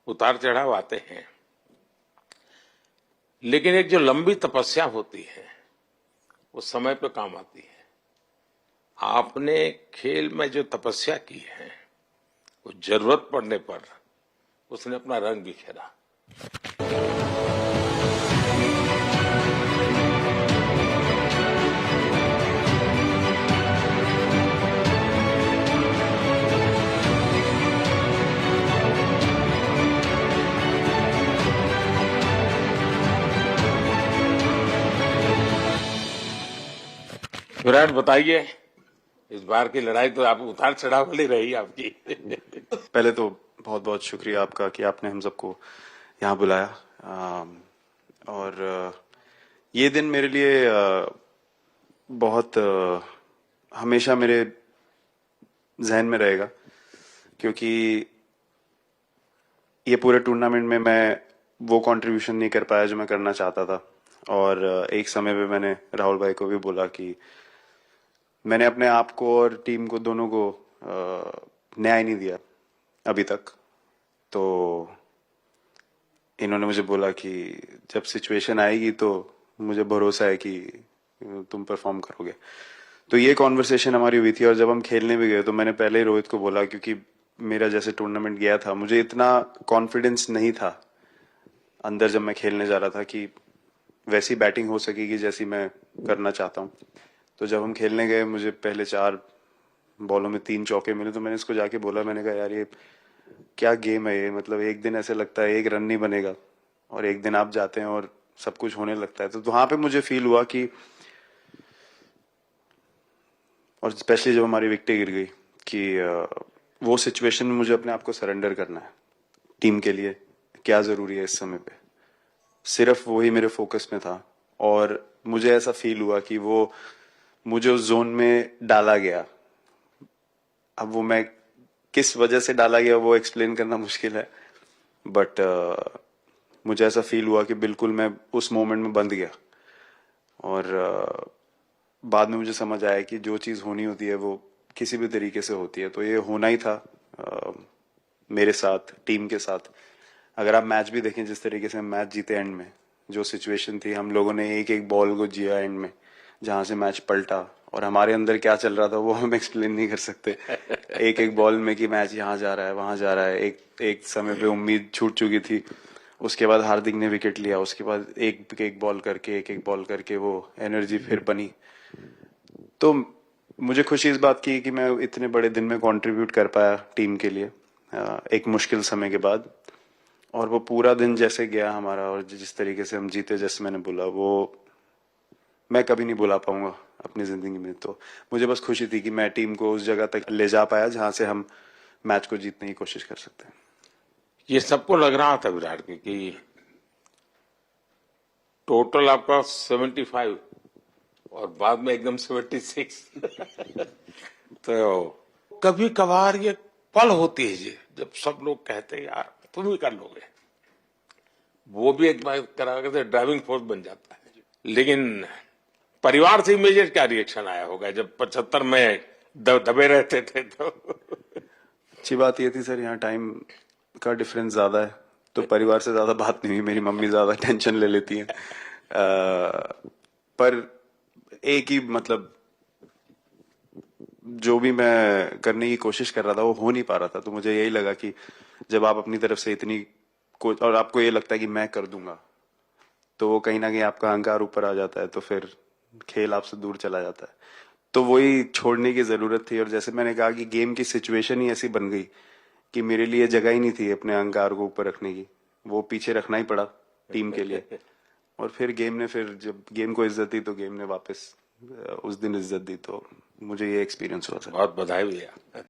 उतार चढ़ाव आते हैं, लेकिन एक जो लंबी तपस्या होती है वो समय पे काम आती है। आपने खेल में जो तपस्या की है वो जरूरत पड़ने पर उसने अपना रंग बिखेरा। विराट, बताइए, इस बार की लड़ाई तो आप उतार चढ़ाव वाली रही आपकी। पहले तो बहुत बहुत शुक्रिया आपका कि आपने हम सबको यहाँ बुलाया। और ये दिन मेरे लिए बहुत हमेशा मेरे जहन में रहेगा, क्योंकि ये पूरे टूर्नामेंट में मैं वो कंट्रीब्यूशन नहीं कर पाया जो मैं करना चाहता था। और एक समय पे मैंने राहुल भाई को भी बोला कि मैंने अपने आप को और टीम को दोनों को न्याय नहीं दिया अभी तक। तो इन्होंने मुझे बोला कि जब सिचुएशन आएगी तो मुझे भरोसा है कि तुम परफॉर्म करोगे। तो ये कॉन्वर्सेशन हमारी हुई थी, और जब हम खेलने भी गए तो मैंने पहले ही रोहित को बोला, क्योंकि मेरा जैसे टूर्नामेंट गया था मुझे इतना कॉन्फिडेंस नहीं था अंदर जब मैं खेलने जा रहा था कि वैसी बैटिंग हो सकेगी जैसी मैं करना चाहता हूँ। तो जब हम खेलने गए मुझे पहले 4 बॉलों में 3 चौके मिले, तो मैंने इसको जाके बोला, मैंने कहा यार ये क्या गेम है ये, मतलब एक दिन ऐसे लगता है एक रन नहीं बनेगा और एक दिन आप जाते हैं और सब कुछ होने लगता है। तो वहां पे मुझे फील हुआ कि, और स्पेशली जब हमारी विकेट गिर गई, कि वो सिचुएशन में मुझे अपने आप को सरेंडर करना है। टीम के लिए क्या जरूरी है इस समय पे, सिर्फ वही मेरे फोकस में था। और मुझे ऐसा फील हुआ कि वो मुझे उस जोन में डाला गया। अब वो मैं किस वजह से डाला गया वो एक्सप्लेन करना मुश्किल है, बट मुझे ऐसा फील हुआ कि बिल्कुल मैं उस मोमेंट में बंध गया। और बाद में मुझे समझ आया कि जो चीज होनी होती है वो किसी भी तरीके से होती है। तो ये होना ही था मेरे साथ, टीम के साथ। अगर आप मैच भी देखें, जिस तरीके से हम मैच जीते एंड में, जो सिचुएशन थी, हम लोगों ने एक एक बॉल को जिया एंड में, जहां से मैच पलटा, और हमारे अंदर क्या चल रहा था वो हम एक्सप्लेन नहीं कर सकते। एक एक बॉल में कि मैच यहाँ जा रहा है वहां जा रहा है। एक समय पे उम्मीद छूट चुकी थी, उसके बाद हार्दिक ने विकेट लिया, उसके बाद एक एक बॉल करके वो एनर्जी फिर बनी। तो मुझे खुशी इस बात की कि मैं इतने बड़े दिन में कंट्रीब्यूट कर पाया टीम के लिए एक मुश्किल समय के बाद। और वो पूरा दिन जैसे गया हमारा, और जिस तरीके से हम जीते, जैसे मैंने बोला, वो मैं कभी नहीं भुला पाऊंगा अपनी जिंदगी में। तो मुझे बस खुशी थी कि मैं टीम को उस जगह तक ले जा पाया जहां से हम मैच को जीतने की कोशिश कर सकते हैं। ये सबको लग रहा था विराट के कि टोटल आपका 75 और बाद में एकदम 76। तो कभी कभार ये पल होती है जी, जब सब लोग कहते हैं यार तुम ही कर लोगे, वो भी एक बार करा के ड्राइविंग फोर्स बन जाता है। लेकिन परिवार से इमीडिएट क्या रिएक्शन आया होगा जब 75 में दबे रहते थे? तो अच्छी बात ये थी सर, यहाँ टाइम का डिफरेंस ज्यादा है, तो परिवार से ज्यादा बात नहीं हुई। मेरी मम्मी ज्यादा टेंशन ले लेती हैं। पर एक ही, मतलब जो भी मैं करने की कोशिश कर रहा था वो हो नहीं पा रहा था। तो मुझे यही लगा कि जब आप अपनी तरफ से इतनी और आपको ये लगता है कि मैं कर दूंगा, तो वो कहीं ना कहीं आपका अहंकार ऊपर आ जाता है, तो फिर खेल आपसे दूर चला जाता है। तो वही छोड़ने की जरूरत थी। और जैसे मैंने कहा कि गेम की सिचुएशन ही ऐसी बन गई कि मेरे लिए जगह ही नहीं थी अपने अहंकार को ऊपर रखने की, वो पीछे रखना ही पड़ा टीम के लिए। और फिर गेम ने, फिर जब गेम को इज्जत दी तो गेम ने वापस उस दिन इज्जत दी। तो मुझे ये एक्सपीरियंस हुआ था। बहुत बधाई भैया।